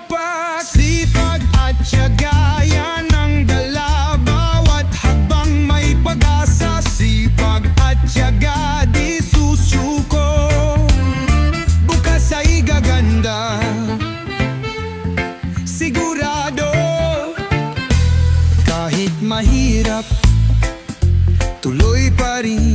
tumpak. Sipag at tiyaga, yan ang dala. Bawat habang may pag-asa. Sipag at tiyaga, di susuko. Bukas ay gaganda, sigurado. Kahit mahirap, tuloy pa rin